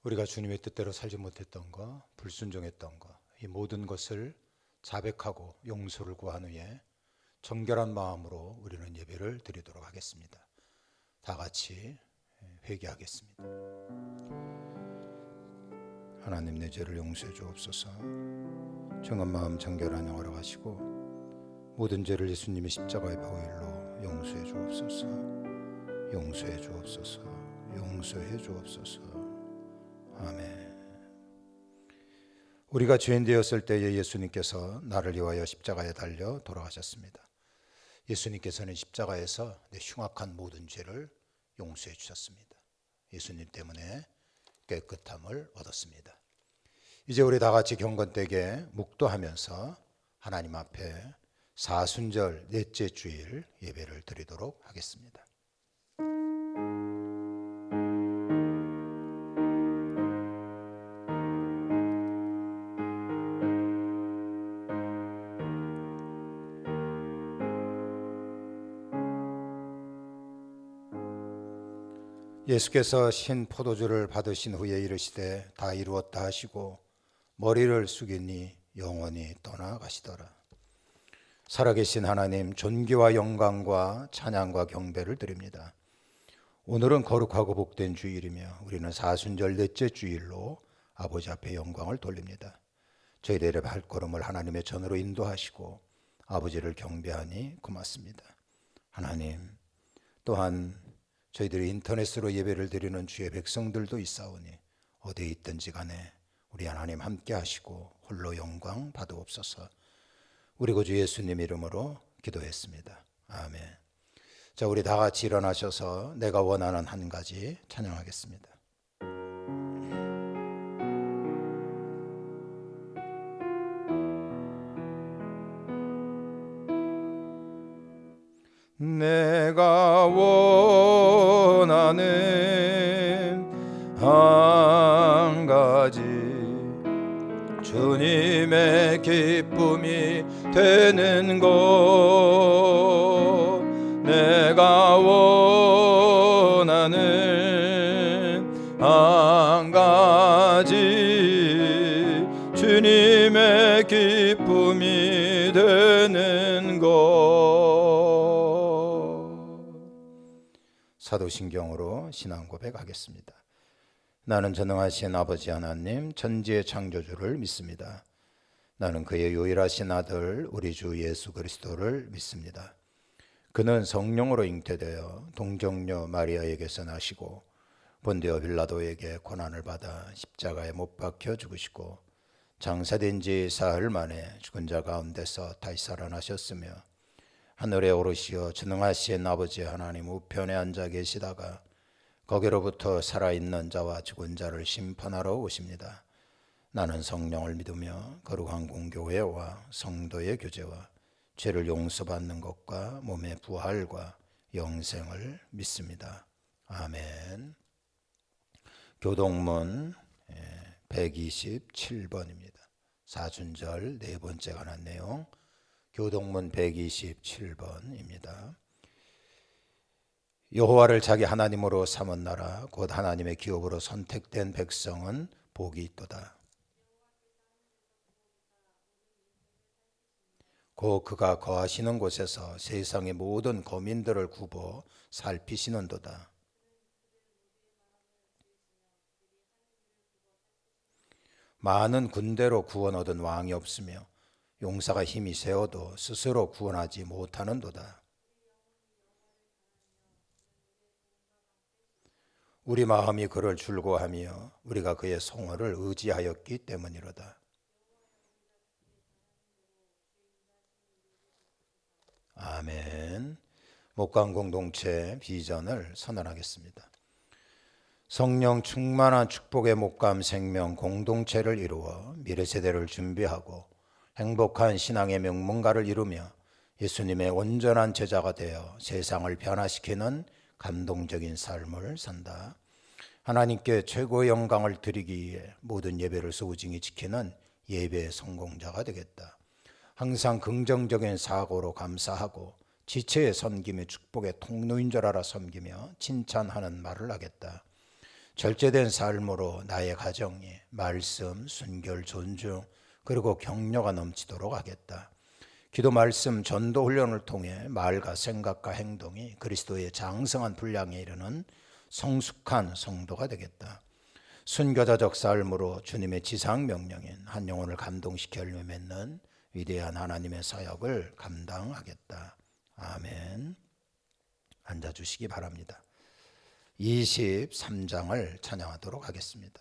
우리가 주님의 뜻대로 살지 못했던 것, 불순종했던 것, 이 모든 것을 자백하고 용서를 구한 후에 정결한 마음으로 우리는 예배를 드리도록 하겠습니다. 다 같이 회개하겠습니다. 하나님, 내 죄를 용서해 주옵소서. 정한 마음 정결한 영을 허락하시고 모든 죄를 예수님의 십자가의 보혈로 용서해 주옵소서. 용서해 주옵소서. 용서해 주옵소서. 아멘. 우리가 죄인 되었을 때에 예수님께서 나를 위하여 십자가에 달려 돌아가셨습니다. 예수님께서는 십자가에서 내 흉악한 모든 죄를 용서해 주셨습니다. 예수님 때문에 깨끗함을 얻었습니다. 이제 우리 다 같이 경건되게 묵도하면서 하나님 앞에 사순절 넷째 주일 예배를 드리도록 하겠습니다. 예수께서 신 포도주를 받으신 후에 이르시되 다 이루었다 하시고 머리를 숙이니 영원히 떠나가시더라. 살아계신 하나님, 존귀와 영광과 찬양과 경배를 드립니다. 오늘은 거룩하고 복된 주일이며 우리는 사순절 넷째 주일로 아버지 앞에 영광을 돌립니다. 저희들의 발걸음을 하나님의 전으로 인도하시고 아버지를 경배하니 고맙습니다. 하나님, 또한 저희들이 인터넷으로 예배를 드리는 주의 백성들도 있사오니 어디에 있든지 간에 우리 하나님 함께 하시고 홀로 영광 받으옵소서. 우리 구주 예수님 이름으로 기도했습니다. 아멘. 자, 우리 다 같이 일어나셔서 내가 원하는 한 가지 찬양하겠습니다. 내가 원하는 한 가지, 주님의 기쁨이 되는 것. 내가 원하는 한 가지, 주님의 기쁨이 되는 것. 사도신경으로 신앙 고백하겠습니다. 나는 전능하신 아버지 하나님, 천지의 창조주를 믿습니다. 나는 그의 유일하신 아들 우리 주 예수 그리스도를 믿습니다. 그는 성령으로 잉태되어 동정녀 마리아에게서 나시고 본디오 빌라도에게 고난을 받아 십자가에 못 박혀 죽으시고 장사된 지 사흘 만에 죽은 자 가운데서 다시 살아나셨으며 하늘에 오르시어 전능하신 아버지 하나님 우편에 앉아 계시다가 거기로부터 살아있는 자와 죽은 자를 심판하러 오십니다. 나는 성령을 믿으며 거룩한 공교회와 성도의 교제와 죄를 용서받는 것과 몸의 부활과 영생을 믿습니다. 아멘. 교동문 127번입니다. 사순절 네 번째 관한 내용, 교동문 127번입니다. 여호와를 자기 하나님으로 삼은 나라 곧 하나님의 기업으로 선택된 백성은 복이 있도다. 곧 그가 거하시는 곳에서 세상의 모든 거민들을 굽어 살피시는도다. 많은 군대로 구원 얻은 왕이 없으며 용사가 힘이 세어도 스스로 구원하지 못하는도다. 우리 마음이 그를 즐거워하며 우리가 그의 성호를 의지하였기 때문이로다. 아멘. 목강 공동체 비전을 선언하겠습니다. 성령 충만한 축복의 목감 생명 공동체를 이루어 미래 세대를 준비하고 행복한 신앙의 명문가를 이루며 예수님의 온전한 제자가 되어 세상을 변화시키는 감동적인 삶을 산다. 하나님께 최고의 영광을 드리기 위해 모든 예배를 소중히 지키는 예배의 성공자가 되겠다. 항상 긍정적인 사고로 감사하고 지체의 섬김의 축복의 통로인 줄 알아 섬기며 칭찬하는 말을 하겠다. 절제된 삶으로 나의 가정이 말씀, 순결, 존중 그리고 격려가 넘치도록 하겠다. 기도, 말씀, 전도 훈련을 통해 말과 생각과 행동이 그리스도의 장성한 분량에 이르는 성숙한 성도가 되겠다. 순교자적 삶으로 주님의 지상 명령인 한 영혼을 감동시켜 열매 맺는 위대한 하나님의 사역을 감당하겠다. 아멘. 앉아주시기 바랍니다. 23장을 찬양하도록 하겠습니다.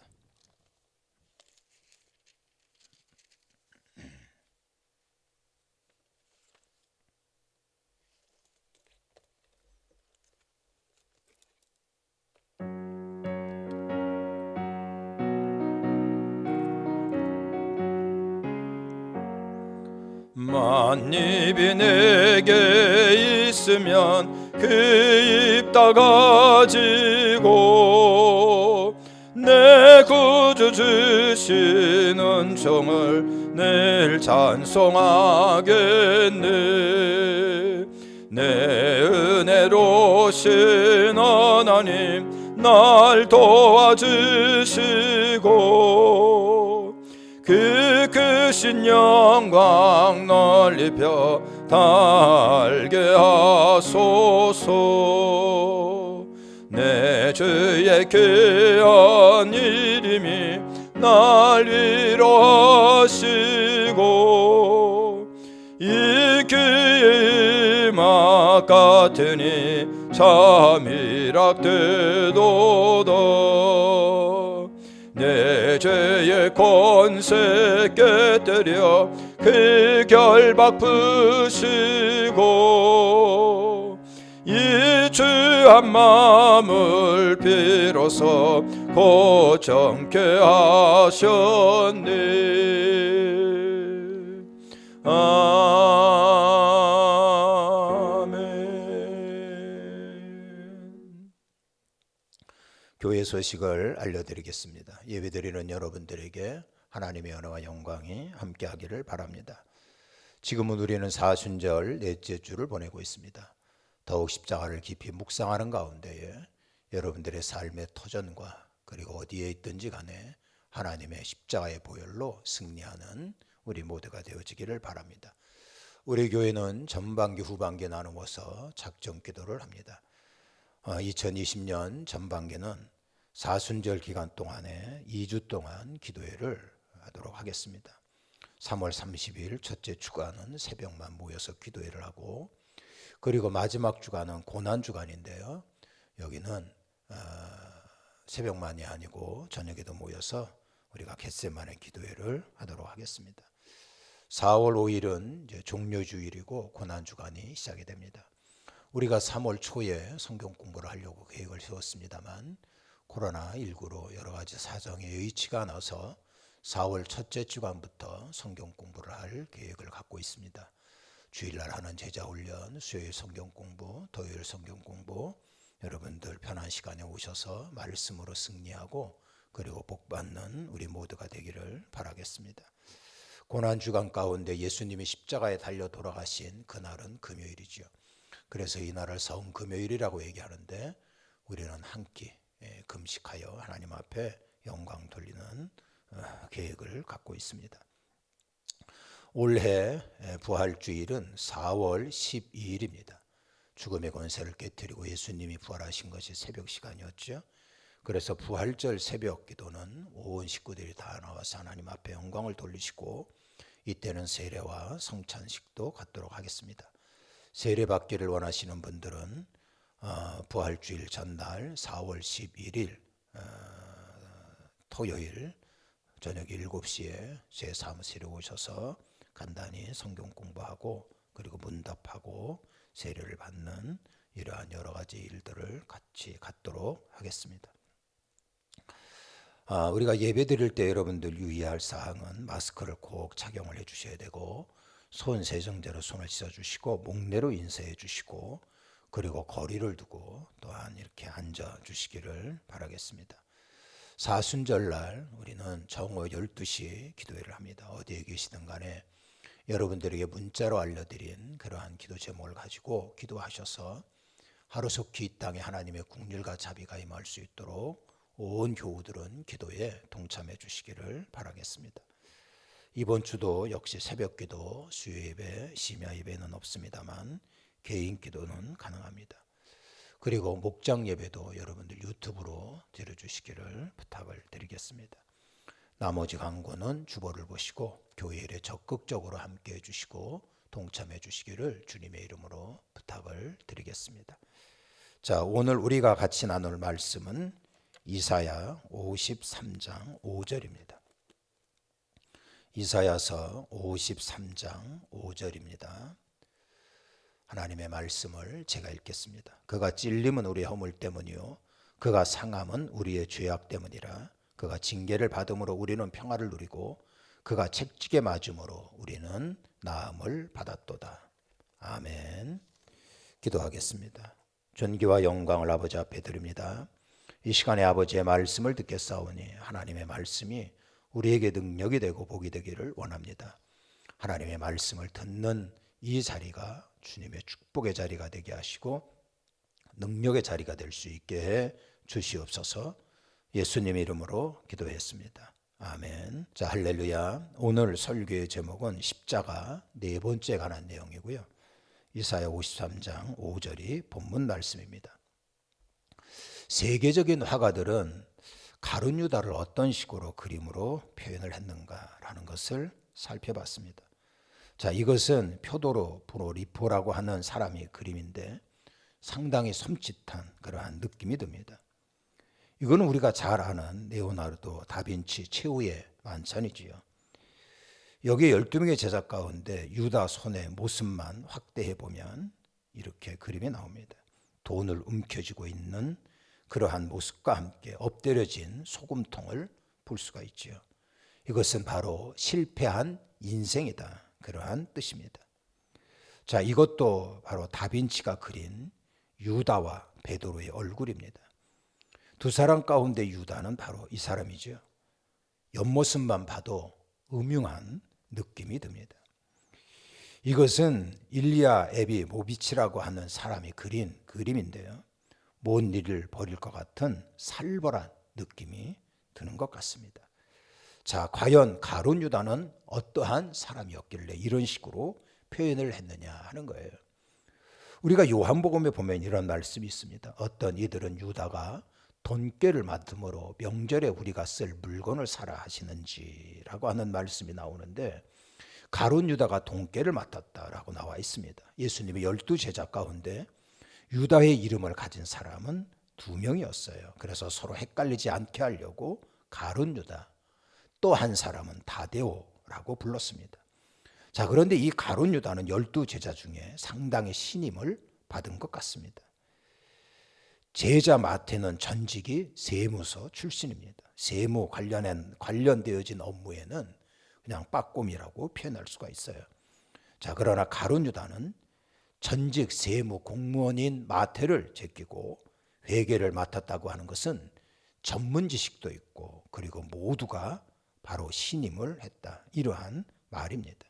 만입이 내게 있으면 그 입 다 가지고 내 구주 주시는 종을 늘 찬송하겠네. 내 은혜로신 하나님 날 도와주시고 그 크신 영광 널리 펴 달게 하소서. 내 주의 귀한 이름이 날 위로하시고 이 귀의 음악 같으니 잠이락되도다. 내 죄의 권세 깨뜨려 그 결박 푸시고 이 주한 마음을 비로소 고정케 하셨네. 아멘. 교회 소식을 알려드리겠습니다. 예배드리는 여러분들에게 하나님의 은혜와 영광이 함께하기를 바랍니다. 지금은 우리는 사순절 넷째 주를 보내고 있습니다. 더욱 십자가를 깊이 묵상하는 가운데에 여러분들의 삶의 터전과 그리고 어디에 있든지 간에 하나님의 십자가의 보혈로 승리하는 우리 모두가 되어지기를 바랍니다. 우리 교회는 전반기 후반기 나누어서 작정 기도를 합니다. 2020년 전반기는 사순절 기간 동안에 2주 동안 기도회를 하도록 하겠습니다. 3월 30일 첫째 주간은 새벽만 모여서 기도회를 하고, 그리고 마지막 주간은 고난 주간인데요, 여기는 새벽만이 아니고 저녁에도 모여서 우리가 겟세마네 기도회를 하도록 하겠습니다. 4월 5일은 이제 종료주일이고 고난 주간이 시작이 됩니다. 우리가 3월 초에 성경 공부를 하려고 계획을 세웠습니다만 코로나19로 여러 가지 사정에 여의치가 않아서 4월 첫째 주간부터 성경 공부를 할 계획을 갖고 있습니다. 주일날 하는 제자훈련, 수요일 성경 공부, 토요일 성경 공부, 여러분들 편한 시간에 오셔서 말씀으로 승리하고 그리고 복받는 우리 모두가 되기를 바라겠습니다. 고난주간 가운데 예수님이 십자가에 달려 돌아가신 그날은 금요일이죠. 그래서 이날을 성금요일이라고 얘기하는데 우리는 한 끼 금식하여 하나님 앞에 영광 돌리는 계획을 갖고 있습니다. 올해 부활주일은 4월 12일입니다. 죽음의 권세를 깨뜨리고 예수님이 부활하신 것이 새벽 시간이었죠. 그래서 부활절 새벽 기도는 온 식구들이 다 나와서 하나님 앞에 영광을 돌리시고, 이때는 세례와 성찬식도 갖도록 하겠습니다. 세례 받기를 원하시는 분들은 부활주일 전날 4월 11일 토요일 저녁 7시에 제 사무실에 오셔서 간단히 성경 공부하고 그리고 문답하고 세례를 받는 이러한 여러 가지 일들을 같이 갖도록 하겠습니다. 우리가 예배 드릴 때 여러분들 유의할 사항은 마스크를 꼭 착용을 해주셔야 되고, 손 세정제로 손을 씻어주시고 목례로 인사해 주시고, 그리고 거리를 두고 또한 이렇게 앉아 주시기를 바라겠습니다. 사순절날 우리는 정오 12시 기도회를 합니다. 어디에 계시든 간에 여러분들에게 문자로 알려드린 그러한 기도 제목을 가지고 기도하셔서 하루속히 이 땅에 하나님의 국률과 자비가 임할 수 있도록 온 교우들은 기도에 동참해 주시기를 바라겠습니다. 이번 주도 역시 새벽기도, 수요예배, 심야예배는 없습니다만 개인 기도는 가능합니다. 그리고 목장 예배도 여러분들 유튜브로 들어주시기를 부탁을 드리겠습니다. 나머지 광고는 주보를 보시고 교회 일에 적극적으로 함께해 주시고 동참해 주시기를 주님의 이름으로 부탁을 드리겠습니다. 자, 오늘 우리가 같이 나눌 말씀은 이사야 53장 5절입니다. 이사야서 53장 5절입니다. 하나님의 말씀을 제가 읽겠습니다. 그가 찔림은 우리의 허물 때문이요 그가 상함은 우리의 죄악 때문이라. 그가 징계를 받음으로 우리는 평화를 누리고 그가 책찍에 맞음으로 우리는 나음을 받았도다. 아멘. 기도하겠습니다. 존귀와 영광을 아버지 앞에 드립니다. 이 시간에 아버지의 말씀을 듣겠사오니 하나님의 말씀이 우리에게 능력이 되고 복이 되기를 원합니다. 하나님의 말씀을 듣는 이 자리가 주님의 축복의 자리가 되게 하시고 능력의 자리가 될 수 있게 해 주시옵소서. 예수님의 이름으로 기도했습니다. 아멘. 자, 할렐루야. 오늘 설교의 제목은 십자가 네 번째 관한 내용이고요. 이사야 53장 5절이 본문 말씀입니다. 세계적인 화가들은 가룟 유다를 어떤 식으로 그림으로 표현을 했는가라는 것을 살펴봤습니다. 자, 이것은 표도로 브로리포라고 하는 사람의 그림인데 상당히 섬찟한 그러한 느낌이 듭니다. 이거는 우리가 잘 아는 레오나르도 다빈치 최후의 만찬이지요. 여기 12명의 제자 가운데 유다 손의 모습만 확대해 보면 이렇게 그림이 나옵니다. 돈을 움켜쥐고 있는 그러한 모습과 함께 엎드려진 소금통을 볼 수가 있지요. 이것은 바로 실패한 인생이다. 그러한 뜻입니다. 자, 이것도 바로 다빈치가 그린 유다와 베드로의 얼굴입니다. 두 사람 가운데 유다는 바로 이 사람이죠. 옆모습만 봐도 음흉한 느낌이 듭니다. 이것은 일리아 에비모비치라고 하는 사람이 그린 그림인데요. 뭔 일을 벌일 것 같은 살벌한 느낌이 드는 것 같습니다. 자, 과연 가룟 유다는 어떠한 사람이었길래 이런 식으로 표현을 했느냐 하는 거예요. 우리가 요한복음에 보면 이런 말씀이 있습니다. 어떤 이들은 유다가 돈꾀를 맡음으로 명절에 우리가 쓸 물건을 사라 하시는지라고 하는 말씀이 나오는데 가룟 유다가 돈꾀를 맡았다라고 나와 있습니다. 예수님의 12제자 가운데 유다의 이름을 가진 사람은 2명이었어요. 그래서 서로 헷갈리지 않게 하려고 가룟 유다, 또 한 사람은 다데오라고 불렀습니다. 자, 그런데 이 가룟 유다는 12제자 중에 상당히 신임을 받은 것 같습니다. 제자 마태는 전직이 세무서 출신입니다. 세무 관련되어진 업무에는 그냥 빠꼼이라고 표현할 수가 있어요. 자, 그러나 가룟 유다는 전직 세무 공무원인 마태를 제끼고 회계를 맡았다고 하는 것은 전문 지식도 있고 그리고 모두가 바로 신임을 했다. 이러한 말입니다.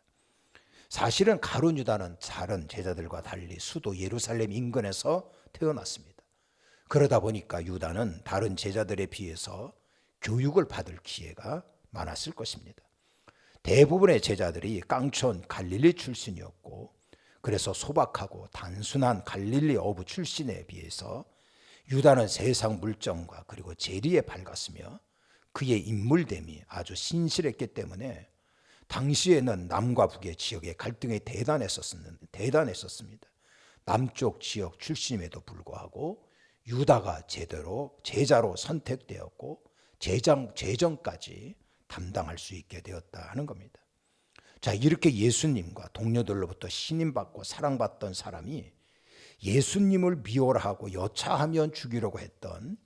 사실은 가룟 유다는 다른 제자들과 달리 수도 예루살렘 인근에서 태어났습니다. 그러다 보니까 유다는 다른 제자들에 비해서 교육을 받을 기회가 많았을 것입니다. 대부분의 제자들이 깡촌 갈릴리 출신이었고 그래서 소박하고 단순한 갈릴리 어부 출신에 비해서 유다는 세상 물정과 그리고 재리에 밝았으며 그의 인물됨이 아주 신실했기 때문에 당시에는 남과 북의 지역의 갈등이 대단했었습니다. 남쪽 지역 출신임에도 불구하고 유다가 제자로 선택되었고 재정까지 담당할 수 있게 되었다 하는 겁니다. 자, 이렇게 예수님과 동료들로부터 신임받고 사랑받던 사람이 예수님을 미워하고 여차하면 죽이려고 했던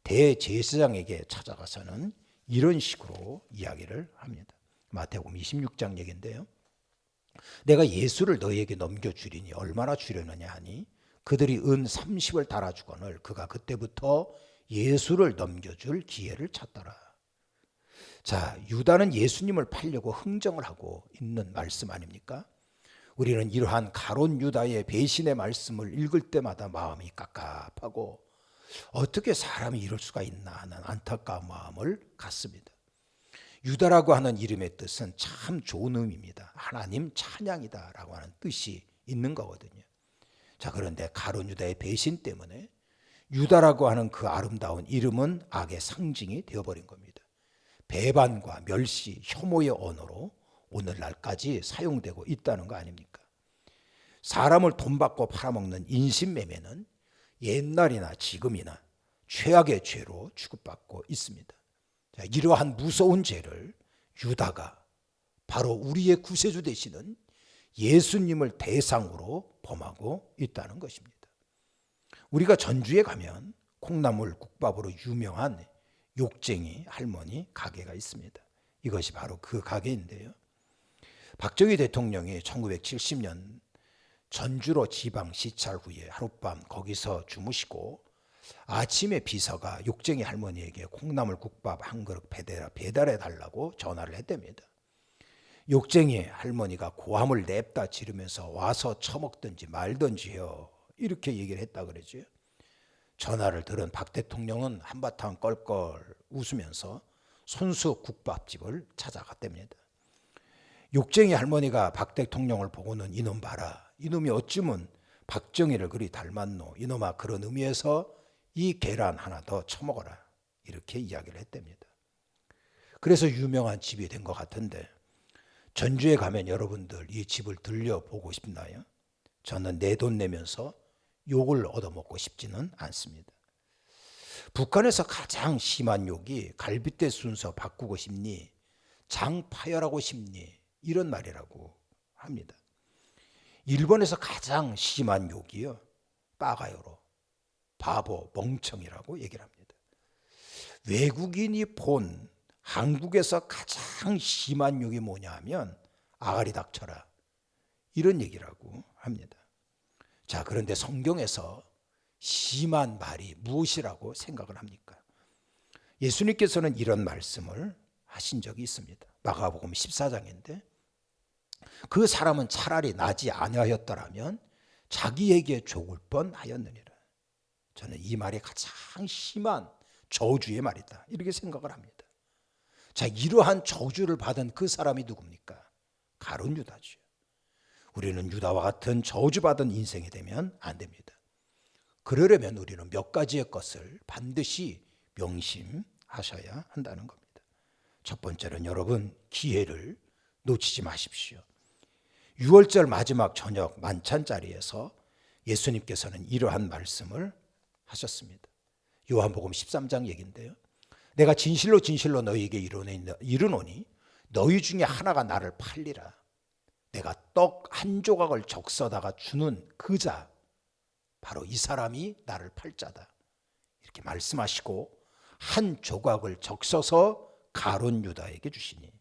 대제사장에게 찾아가서는 이런 식으로 이야기를 합니다. 마태복음 26장 얘기인데요. 내가 예수를 너희에게 넘겨주리니 얼마나 주려느냐 하니 그들이 은 30을 달아주거늘 그가 그때부터 예수를 넘겨줄 기회를 찾더라. 자, 유다는 예수님을 팔려고 흥정을 하고 있는 말씀 아닙니까? 우리는 이러한 가룟 유다의 배신의 말씀을 읽을 때마다 마음이 깝깝하고 어떻게 사람이 이럴 수가 있나 하는 안타까운 마음을 갖습니다. 유다라고 하는 이름의 뜻은 참 좋은 의미입니다. 하나님 찬양이다라고 하는 뜻이 있는 거거든요. 자, 그런데 가룟 유다의 배신 때문에 유다라고 하는 그 아름다운 이름은 악의 상징이 되어버린 겁니다. 배반과 멸시, 혐오의 언어로 오늘날까지 사용되고 있다는 거 아닙니까? 사람을 돈 받고 팔아먹는 인신매매는 옛날이나 지금이나 최악의 죄로 취급받고 있습니다. 자, 이러한 무서운 죄를 유다가 바로 우리의 구세주 되시는 예수님을 대상으로 범하고 있다는 것입니다. 우리가 전주에 가면 콩나물 국밥으로 유명한 욕쟁이 할머니 가게가 있습니다. 이것이 바로 그 가게인데요. 박정희 대통령이 1970년 전주로 지방 시찰 후에 하룻밤 거기서 주무시고 아침에 비서가 욕쟁이 할머니에게 콩나물 국밥 한 그릇 배달해 달라고 전화를 했답니다. 욕쟁이 할머니가 고함을 냅다 지르면서 와서 처먹든지 말든지요, 이렇게 얘기를 했다 그러죠. 전화를 들은 박 대통령은 한바탕 껄껄 웃으면서 손수 국밥집을 찾아갔답니다. 욕쟁이 할머니가 박 대통령을 보고는 이놈 봐라, 이놈이 어찌면 박정희를 그리 닮았노, 이놈아 그런 의미에서 이 계란 하나 더 처먹어라, 이렇게 이야기를 했답니다. 그래서 유명한 집이 된 것 같은데 전주에 가면 여러분들 이 집을 들려보고 싶나요? 저는 내 돈 내면서 욕을 얻어먹고 싶지는 않습니다. 북한에서 가장 심한 욕이 갈빗대 순서 바꾸고 싶니? 장 파열하고 싶니? 이런 말이라고 합니다. 일본에서 가장 심한 욕이요, 빠가요로, 바보, 멍청이라고 얘기를 합니다. 외국인이 본 한국에서 가장 심한 욕이 뭐냐 하면 아가리 닥쳐라, 이런 얘기라고 합니다. 자, 그런데 성경에서 심한 말이 무엇이라고 생각을 합니까? 예수님께서는 이런 말씀을 하신 적이 있습니다. 마가복음 14장인데 그 사람은 차라리 나지 아니하였더라면 자기에게 죽을 뻔하였느니라. 저는 이 말이 가장 심한 저주의 말이다, 이렇게 생각을 합니다. 자, 이러한 저주를 받은 그 사람이 누굽니까? 가룟 유다죠. 우리는 유다와 같은 저주받은 인생이 되면 안 됩니다. 그러려면 우리는 몇 가지의 것을 반드시 명심하셔야 한다는 겁니다. 첫 번째는 여러분, 기회를 놓치지 마십시오. 6월절 마지막 저녁 만찬 자리에서 예수님께서는 이러한 말씀을 하셨습니다. 요한복음 13장 얘기인데요. 내가 진실로 진실로 너희에게 이르노니 너희 중에 하나가 나를 팔리라. 내가 떡 한 조각을 적셔다가 주는 그 자, 바로 이 사람이 나를 팔 자다, 이렇게 말씀하시고 한 조각을 적셔서 가룟 유다에게 주시니,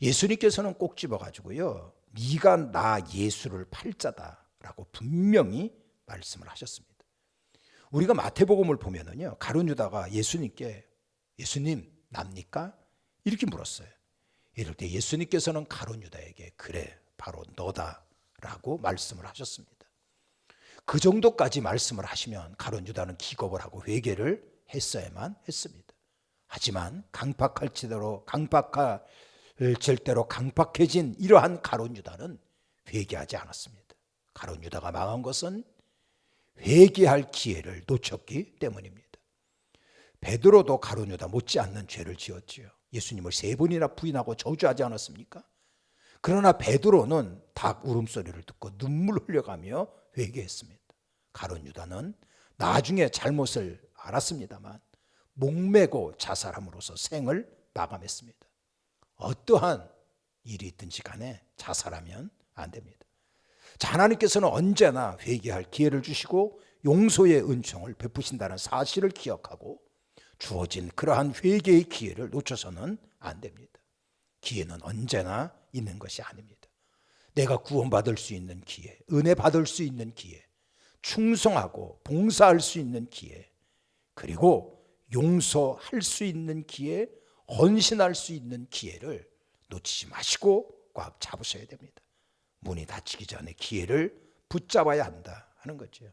예수님께서는 꼭 집어가지고요, 네가 나 예수를 팔 자다라고 분명히 말씀을 하셨습니다. 우리가 마태복음을 보면은요, 가룟 유다가 예수님께 예수님 납니까? 이렇게 물었어요. 이럴 때 예수님께서는 가룟 유다에게 그래, 바로 너다라고 말씀을 하셨습니다. 그 정도까지 말씀을 하시면 가룟 유다는 기겁을 하고 회개를 했어야만 했습니다. 하지만 강팍할 절대로 강팍해진 이러한 가룟 유다는 회개하지 않았습니다. 가룟 유다가 망한 것은 회개할 기회를 놓쳤기 때문입니다. 베드로도 가룟 유다 못지않는 죄를 지었지요. 예수님을 3번이나 부인하고 저주하지 않았습니까? 그러나 베드로는 닭 울음소리를 듣고 눈물 흘려가며 회개했습니다. 가룟 유다는 나중에 잘못을 알았습니다만 목매고 자살함으로써 생을 마감했습니다. 어떠한 일이 있든지 간에 자살하면 안 됩니다. 자, 하나님께서는 언제나 회개할 기회를 주시고 용서의 은총을 베푸신다는 사실을 기억하고 주어진 그러한 회개의 기회를 놓쳐서는 안 됩니다. 기회는 언제나 있는 것이 아닙니다. 내가 구원받을 수 있는 기회, 은혜 받을 수 있는 기회, 충성하고 봉사할 수 있는 기회, 그리고 용서할 수 있는 기회, 헌신할 수 있는 기회를 놓치지 마시고 꽉 잡으셔야 됩니다. 문이 닫히기 전에 기회를 붙잡아야 한다 하는 거죠.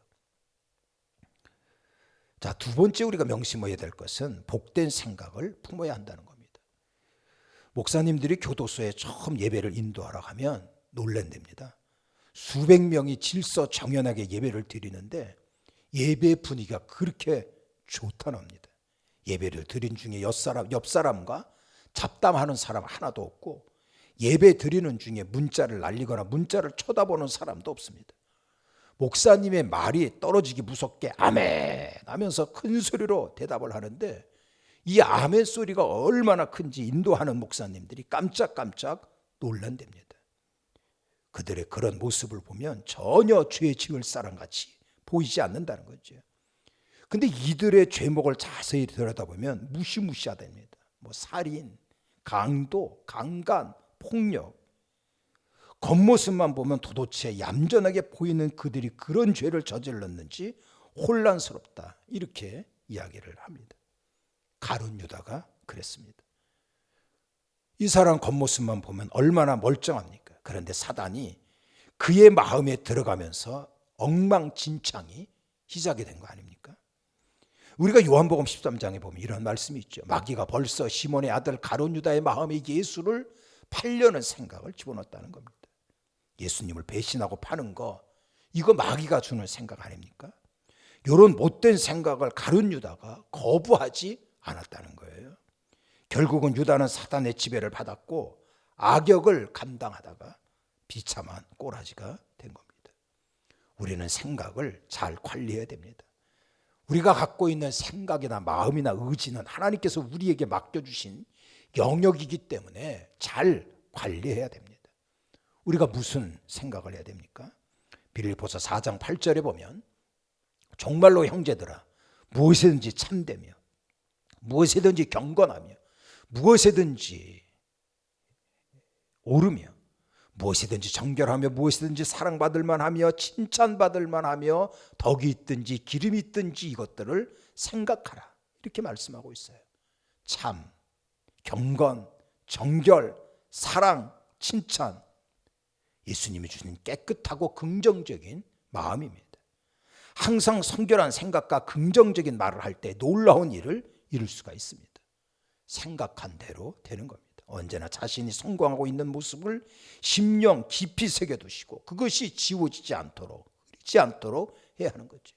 자, 두 번째 우리가 명심해야 될 것은 복된 생각을 품어야 한다는 겁니다. 목사님들이 교도소에 처음 예배를 인도하러 가면 놀란답니다. 수백 명이 질서정연하게 예배를 드리는데 예배 분위기가 그렇게 좋다합니다. 예배를 드린 중에 옆 사람과 잡담하는 사람 하나도 없고, 예배 드리는 중에 문자를 날리거나 문자를 쳐다보는 사람도 없습니다. 목사님의 말이 떨어지기 무섭게 아멘 하면서 큰 소리로 대답을 하는데, 이 아멘 소리가 얼마나 큰지 인도하는 목사님들이 깜짝깜짝 놀란답니다. 그들의 그런 모습을 보면 전혀 죄 지을 사람같이 보이지 않는다는 거죠. 근데 이들의 죄목을 자세히 들여다보면 무시무시하답니다. 살인, 강도, 강간, 폭력. 겉모습만 보면 도대체 얌전하게 보이는 그들이 그런 죄를 저질렀는지 혼란스럽다, 이렇게 이야기를 합니다. 가룟 유다가 그랬습니다. 이 사람 겉모습만 보면 얼마나 멀쩡합니까? 그런데 사단이 그의 마음에 들어가면서 엉망진창이 시작이 된 거 아닙니까? 우리가 요한복음 13장에 보면 이런 말씀이 있죠. 마귀가 벌써 시몬의 아들 가룟 유다의 마음에 예수를 팔려는 생각을 집어넣었다는 겁니다. 예수님을 배신하고 파는 거, 이거 마귀가 주는 생각 아닙니까? 이런 못된 생각을 가룟 유다가 거부하지 않았다는 거예요. 결국은 유다는 사단의 지배를 받았고 악역을 감당하다가 비참한 꼬라지가 된 겁니다. 우리는 생각을 잘 관리해야 됩니다. 우리가 갖고 있는 생각이나 마음이나 의지는 하나님께서 우리에게 맡겨주신 영역이기 때문에 잘 관리해야 됩니다. 우리가 무슨 생각을 해야 됩니까? 빌립보서 4장 8절에 보면 정말로 형제들아, 무엇이든지 참되며 무엇이든지 경건하며 무엇이든지 옳으며 무엇이든지 정결하며 무엇이든지 사랑받을 만하며 칭찬받을 만하며 덕이 있든지 기름이 있든지 이것들을 생각하라, 이렇게 말씀하고 있어요. 참, 경건, 정결, 사랑, 칭찬, 예수님이 주신 깨끗하고 긍정적인 마음입니다. 항상 성결한 생각과 긍정적인 말을 할 때 놀라운 일을 이룰 수가 있습니다. 생각한 대로 되는 겁니다. 언제나 자신이 성공하고 있는 모습을 심령 깊이 새겨두시고 그것이 지워지지 않도록, 흐리지 않도록 해야 하는 거죠.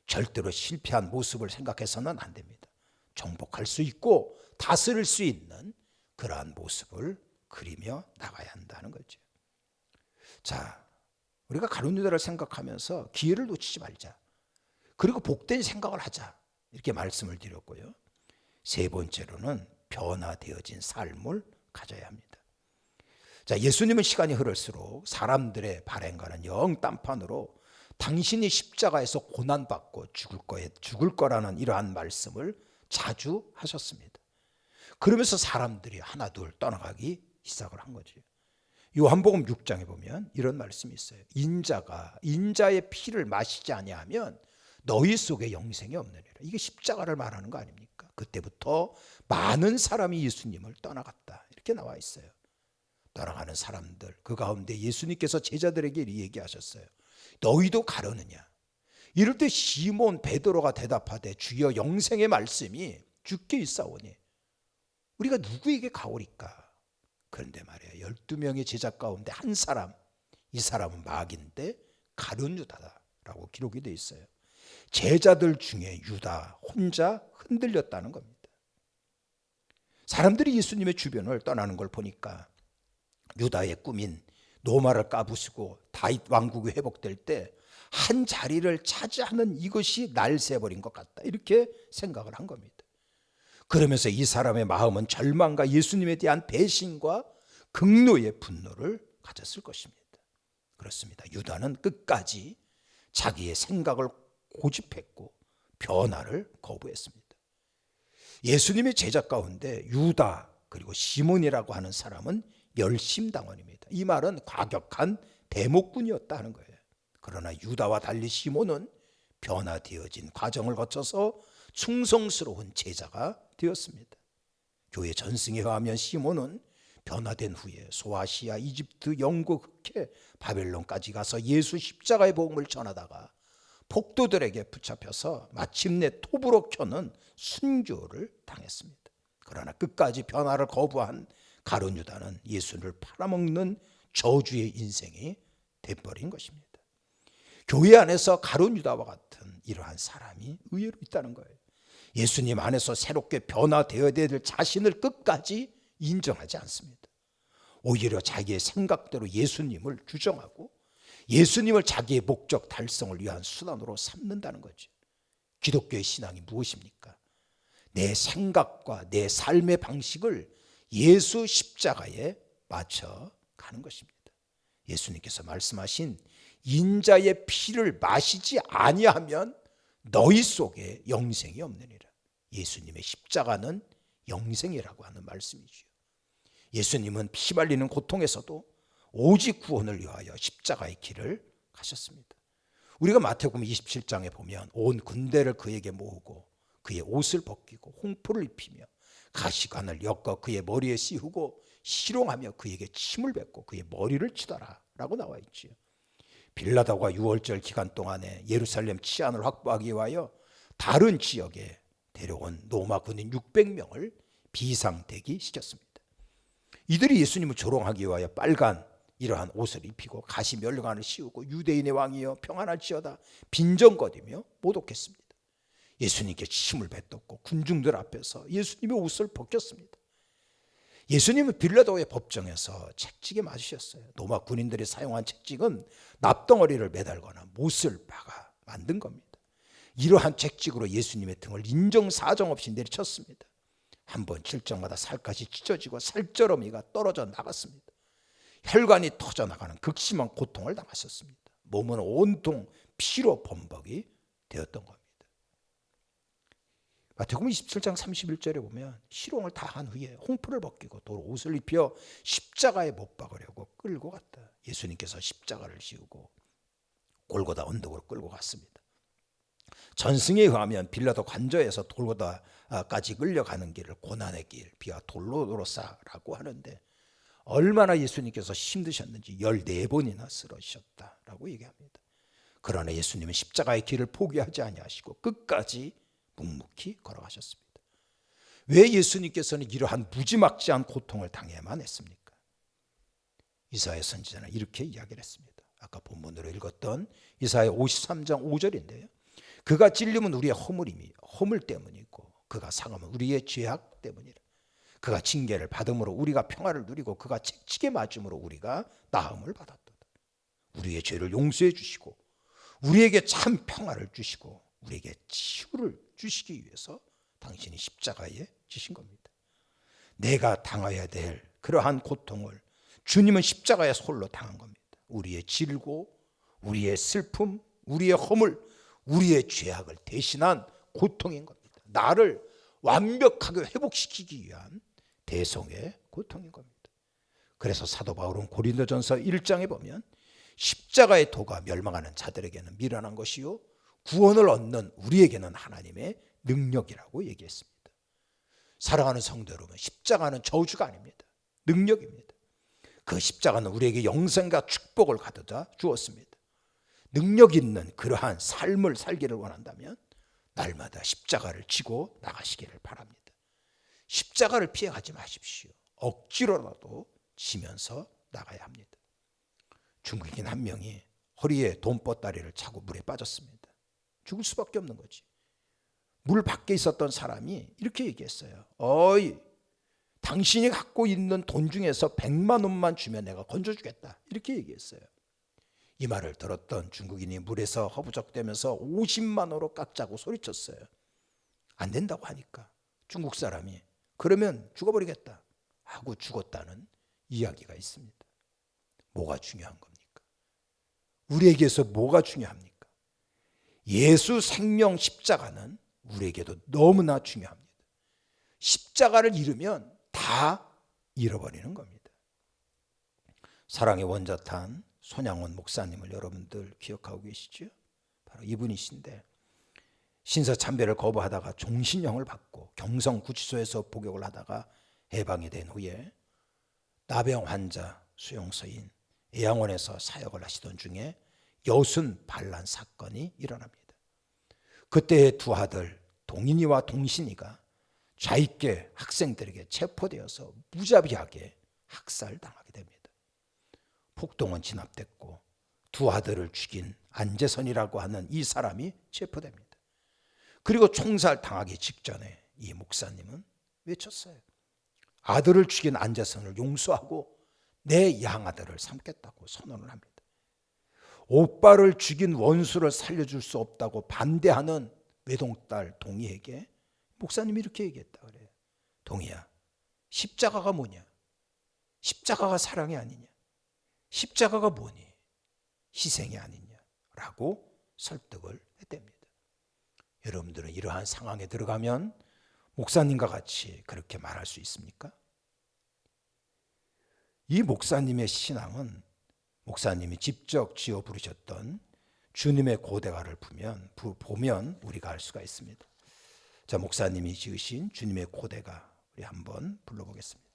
절대로 실패한 모습을 생각해서는 안 됩니다. 정복할 수 있고 다스릴 수 있는 그러한 모습을 그리며 나가야 한다는 거죠. 자, 우리가 가룟 유다를 생각하면서 기회를 놓치지 말자, 그리고 복된 생각을 하자, 이렇게 말씀을 드렸고요. 세 번째로는 변화되어진 삶을 가져야 합니다. 자, 예수님은 시간이 흐를수록 사람들의 발행과는 영 딴판으로 당신이 십자가에서 고난받고 죽을 거라는 이러한 말씀을 자주 하셨습니다. 그러면서 사람들이 하나둘 떠나가기 시작을 한 거죠. 요한복음 6장에 보면 이런 말씀이 있어요. 인자가 인자의 피를 마시지 아니하면 너희 속에 영생이 없느니라. 이게 십자가를 말하는 거 아닙니까? 그때부터 많은 사람이 예수님을 떠나갔다, 이렇게 나와 있어요. 떠나가는 사람들, 그 가운데 예수님께서 제자들에게 얘기하셨어요. 너희도 가려느냐? 이럴 때 시몬 베드로가 대답하되 주여, 영생의 말씀이 주께 있사오니 우리가 누구에게 가오리까? 그런데 말이에요, 12명의 제자 가운데 한 사람, 이 사람은 마귀인데 가룟 유다라고 기록이 되어 있어요. 제자들 중에 유다 혼자 흔들렸다는 겁니다. 사람들이 예수님의 주변을 떠나는 걸 보니까 유다의 꿈인 로마를 까부수고 다윗 왕국이 회복될 때 한 자리를 차지하는 이것이 날새버린 것 같다, 이렇게 생각을 한 겁니다. 그러면서 이 사람의 마음은 절망과 예수님에 대한 배신과 극노의 분노를 가졌을 것입니다. 그렇습니다. 유다는 끝까지 자기의 생각을 고집했고 변화를 거부했습니다. 예수님의 제자 가운데 유다 그리고 시몬이라고 하는 사람은 열심당원입니다. 이 말은 과격한 대목군이었다 하는 거예요. 그러나 유다와 달리 시몬은 변화되어진 과정을 거쳐서 충성스러운 제자가 되었습니다. 교회 전승에 의하면 시몬은 변화된 후에 소아시아, 이집트, 영국, 흑해, 바벨론까지 가서 예수 십자가의 복음을 전하다가 폭도들에게 붙잡혀서 마침내 톱으로 켜는 순교를 당했습니다. 그러나 끝까지 변화를 거부한 가룟 유다는 예수를 팔아먹는 저주의 인생이 돼버린 것입니다. 교회 안에서 가룟 유다와 같은 이러한 사람이 의외로 있다는 거예요. 예수님 안에서 새롭게 변화되어야 될 자신을 끝까지 인정하지 않습니다. 오히려 자기의 생각대로 예수님을 규정하고 예수님을 자기의 목적 달성을 위한 수단으로 삼는다는 거죠. 기독교의 신앙이 무엇입니까? 내 생각과 내 삶의 방식을 예수 십자가에 맞춰 가는 것입니다. 예수님께서 말씀하신 인자의 피를 마시지 아니하면 너희 속에 영생이 없느니라. 예수님의 십자가는 영생이라고 하는 말씀이죠. 예수님은 피 발리는 고통에서도 오직 구원을 위하여 십자가의 길을 가셨습니다. 우리가 마태복음 27장에 보면 온 군대를 그에게 모으고 그의 옷을 벗기고 홍포를 입히며 가시관을 엮어 그의 머리에 씌우고 희롱하며 그에게 침을 뱉고 그의 머리를 치더라 라고 나와 있지요. 빌라도가 유월절 기간 동안에 예루살렘 치안을 확보하기 위하여 다른 지역에 데려온 로마 군인 600명을 비상대기 시켰습니다. 이들이 예수님을 조롱하기 위하여 빨간 이러한 옷을 입히고 가시 멸관을 씌우고 유대인의 왕이여 평안할지어다 빈정거리며 모독했습니다. 예수님께 침을 뱉었고 군중들 앞에서 예수님의 옷을 벗겼습니다. 예수님은 빌라도의 법정에서 채찍에 맞으셨어요. 로마 군인들이 사용한 채찍은 납덩어리를 매달거나 못을 박아 만든 겁니다. 이러한 채찍으로 예수님의 등을 인정사정 없이 내리쳤습니다. 한 번 칠 적마다 살갗이 찢어지고 살절어미가 떨어져 나갔습니다. 혈관이 터져나가는 극심한 고통을 당하셨습니다. 몸은 온통 피로 범벅이 되었던 겁니다. 마태복음 27장 31절에 보면 희롱을 다 한 후에 홍포를 벗기고 또 옷을 입혀 십자가에 못 박으려고 끌고 갔다. 예수님께서 십자가를 씌우고 골고다 언덕으로 끌고 갔습니다. 전승에 의하면 빌라도 관저에서 골고다까지 끌려가는 길을 고난의 길 비아 돌로로사라고 하는데 얼마나 예수님께서 힘드셨는지 14번이나 쓰러지셨다라고 얘기합니다. 그러나 예수님은 십자가의 길을 포기하지 아니하시고 끝까지 묵묵히 걸어가셨습니다. 왜 예수님께서는 이러한 무지막지한 고통을 당해야만 했습니까? 이사야 선지자는 이렇게 이야기를 했습니다. 아까 본문으로 읽었던 이사야 53장 5절인데요. 그가 찔림은 우리의 허물 때문이고 그가 상함은 우리의 죄악 때문이라. 그가 징계를 받음으로 우리가 평화를 누리고 그가 채찍에 맞음으로 우리가 나음을 받았도다. 우리의 죄를 용서해 주시고 우리에게 참 평화를 주시고 우리에게 치유를 주시기 위해서 당신이 십자가에 지신 겁니다. 내가 당해야 될 그러한 고통을 주님은 십자가에 홀로 당한 겁니다. 우리의 질고 우리의 슬픔, 우리의 허물, 우리의 죄악을 대신한 고통인 겁니다. 나를 완벽하게 회복시키기 위한 대성의 고통인 겁니다. 그래서 사도 바울은 고린도전서 1장에 보면 십자가의 도가 멸망하는 자들에게는 미련한 것이요 구원을 얻는 우리에게는 하나님의 능력이라고 얘기했습니다. 사랑하는 성도 여러분, 십자가는 저주가 아닙니다. 능력입니다. 그 십자가는 우리에게 영생과 축복을 가져다 주었습니다. 능력 있는 그러한 삶을 살기를 원한다면 날마다 십자가를 지고 나가시기를 바랍니다. 십자가를 피해가지 마십시오. 억지로라도 지면서 나가야 합니다. 중국인 한 명이 허리에 돈보따리를 차고 물에 빠졌습니다. 죽을 수밖에 없는 거지. 물 밖에 있었던 사람이 이렇게 얘기했어요. 어이, 당신이 갖고 있는 돈 중에서 100만 원만 주면 내가 건져주겠다. 이렇게 얘기했어요. 이 말을 들었던 중국인이 물에서 허부적대면서 50만 원으로 깎자고 소리쳤어요. 안 된다고 하니까 중국 사람이 그러면 죽어버리겠다 하고 죽었다는 이야기가 있습니다. 뭐가 중요한 겁니까? 우리에게서 뭐가 중요합니까? 예수 생명 십자가는 우리에게도 너무나 중요합니다. 십자가를 잃으면 다 잃어버리는 겁니다. 사랑의 원자탄 손양원 목사님을 여러분들 기억하고 계시죠? 바로 이분이신데 신사참배를 거부하다가 종신형을 받고 경성구치소에서 복역을 하다가 해방이 된 후에 나병 환자 수용소인 애양원에서 사역을 하시던 중에 여순 반란 사건이 일어납니다. 그때의 두 아들 동인이와 동신이가 좌익계 학생들에게 체포되어서 무자비하게 학살당하게 됩니다. 폭동은 진압됐고 두 아들을 죽인 안재선이라고 하는 이 사람이 체포됩니다. 그리고 총살당하기 직전에 이 목사님은 외쳤어요. 아들을 죽인 안재선을 용서하고 내 양아들을 삼겠다고 선언을 합니다. 오빠를 죽인 원수를 살려줄 수 없다고 반대하는 외동딸 동희에게 목사님이 이렇게 얘기했다 그래요. 동희야, 십자가가 뭐냐? 십자가가 사랑이 아니냐? 십자가가 뭐니? 희생이 아니냐라고 설득을 했답니다. 여러분들은 이러한 상황에 들어가면 목사님과 같이 그렇게 말할 수 있습니까? 이 목사님의 신앙은 목사님이 직접 지어 부르셨던 주님의 고대가를 보면 우리가 알 수가 있습니다. 자, 목사님이 지으신 주님의 고대가 우리 한번 불러보겠습니다.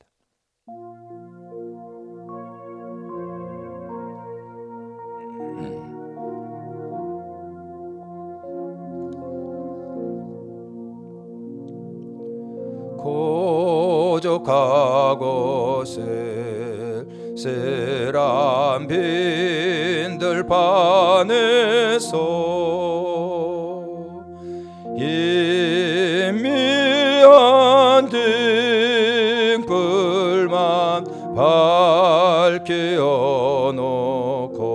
고족하고 쓸쓸한 빈들판에서 희미한 등불만 밝게 어놓고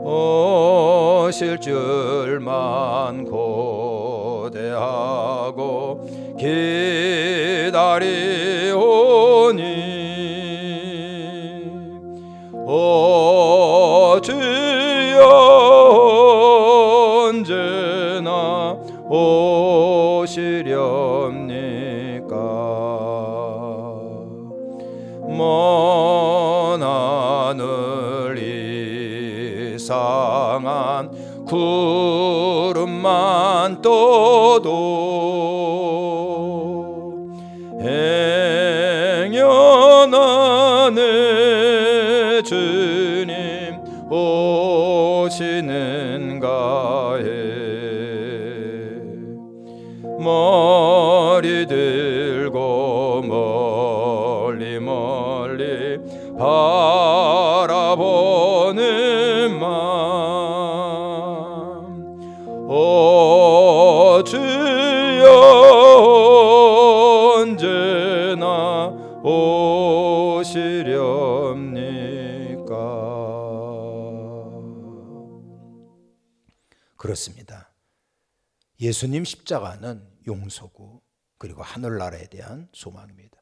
오실 줄만 고대하고 기다리오니 오 주여 언제나 오시렵니까? 먼 하늘 이상한 구름만 떠도 행여나네 주님 오시는가 해 머리 들고 멀리 멀리 바라보는 맘 오 주여 언제나 오시렵니까? 그렇습니다. 예수님 십자가는 용서고 그리고 하늘나라에 대한 소망입니다.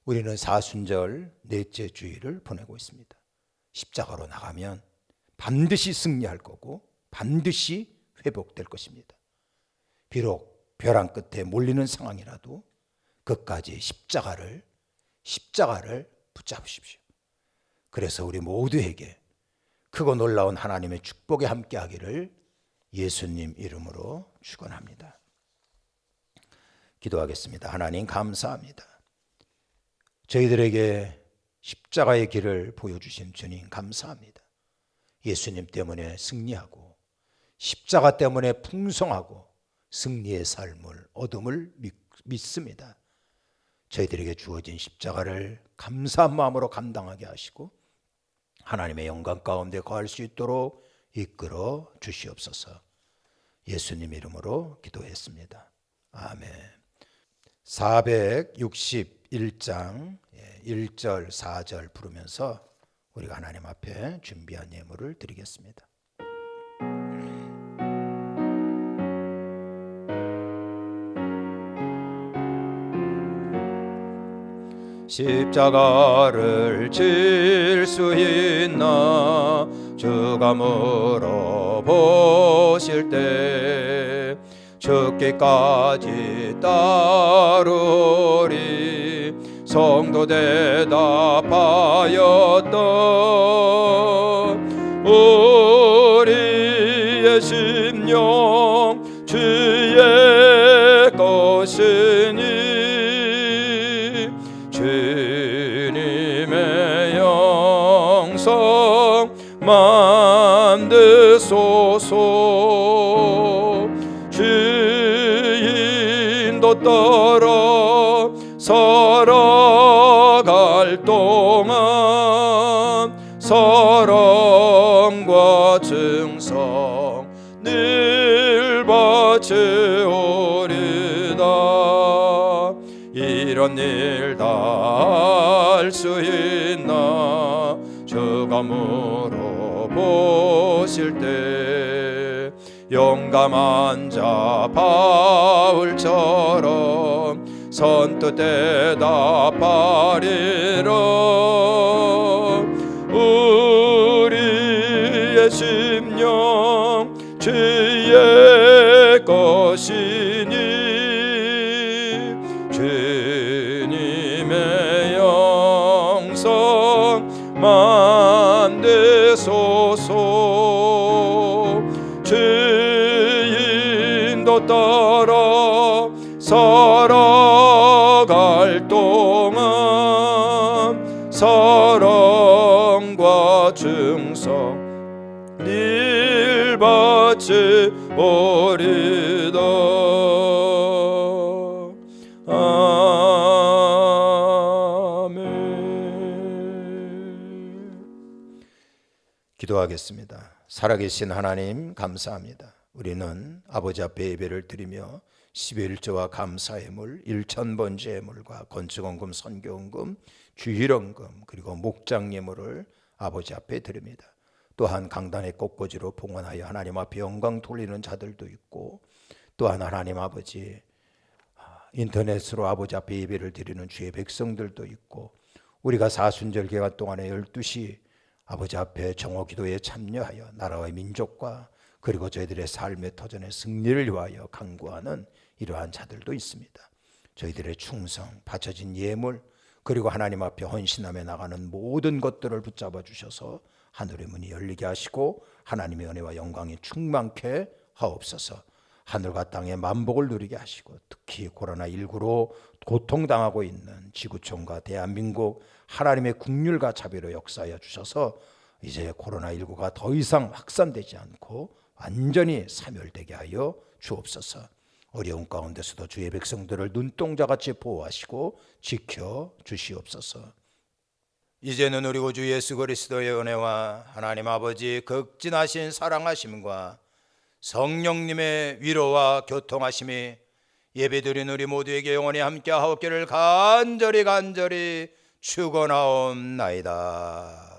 우리는 사순절 넷째 주일을 보내고 있습니다. 십자가로 나가면 반드시 승리할 거고 반드시 회복될 것입니다. 비록 벼랑 끝에 몰리는 상황이라도 끝까지 십자가를 붙잡으십시오. 그래서 우리 모두에게 크고 놀라운 하나님의 축복에 함께하기를 예수님 이름으로 축원합니다. 기도하겠습니다. 하나님 감사합니다. 저희들에게 십자가의 길을 보여주신 주님 감사합니다. 예수님 때문에 승리하고 십자가 때문에 풍성하고 승리의 삶을 얻음을 믿습니다. 저희들에게 주어진 십자가를 감사한 마음으로 감당하게 하시고 하나님의 영광 가운데 거할 수 있도록 이끌어 주시옵소서. 예수님 이름으로 기도했습니다. 아멘. 461장 1절 4절 부르면서 우리가 하나님 앞에 준비한 예물을 드리겠습니다. 십자가를 질 수 있나 주가 물어보실 때 죽기까지 따르리 성도 대답하였던 우리의 심령 주의 것이니 주님의 영성 만들 되소서. 주인도 따라 살아갈 동안 사랑과 증성 늘 바치오리다. 이런 일 다 할 수 있나 주가 물어보실 때 용감한 자 바울처럼 선뜻 대답하리라. 우리의 심령 주의 것이니 주님의 영성만 되소서. 주인도 따라 살아갈 동안 사랑과 증성 늘 바치오리다. 아멘. 기도하겠습니다. 살아계신 하나님 감사합니다. 우리는 아버지 앞에 예배를 드리며 11조와 감사예물, 1,000번째 예물과 건축원금, 선교원금, 주일원금 그리고 목장예물을 아버지 앞에 드립니다. 또한 강단의 꽃꽂이로 봉헌하여 하나님 앞에 영광 돌리는 자들도 있고, 또한 하나님 아버지 인터넷으로 아버지 앞에 예배를 드리는 주의 백성들도 있고, 우리가 사순절 기간 동안에 12시 아버지 앞에 정오 기도에 참여하여 나라와 민족과 그리고 저희들의 삶의 터전의 승리를 위하여 간구하는 이러한 자들도 있습니다. 저희들의 충성, 바쳐진 예물, 그리고 하나님 앞에 헌신하며 나가는 모든 것들을 붙잡아 주셔서 하늘의 문이 열리게 하시고 하나님의 은혜와 영광이 충만케 하옵소서. 하늘과 땅의 만복을 누리게 하시고, 특히 코로나19로 고통당하고 있는 지구촌과 대한민국 하나님의 긍휼과 자비로 역사하여 주셔서 이제 코로나19가 더 이상 확산되지 않고 완전히 사멸되게 하여 주옵소서. 어려운 가운데서도 주의 백성들을 눈동자같이 보호하시고 지켜 주시옵소서. 이제는 우리 구주 예수 그리스도의 은혜와 하나님 아버지 극진하신 사랑하심과 성령님의 위로와 교통하심이 예배드린 우리 모두에게 영원히 함께 하옵기를 간절히 축원하옵나이다.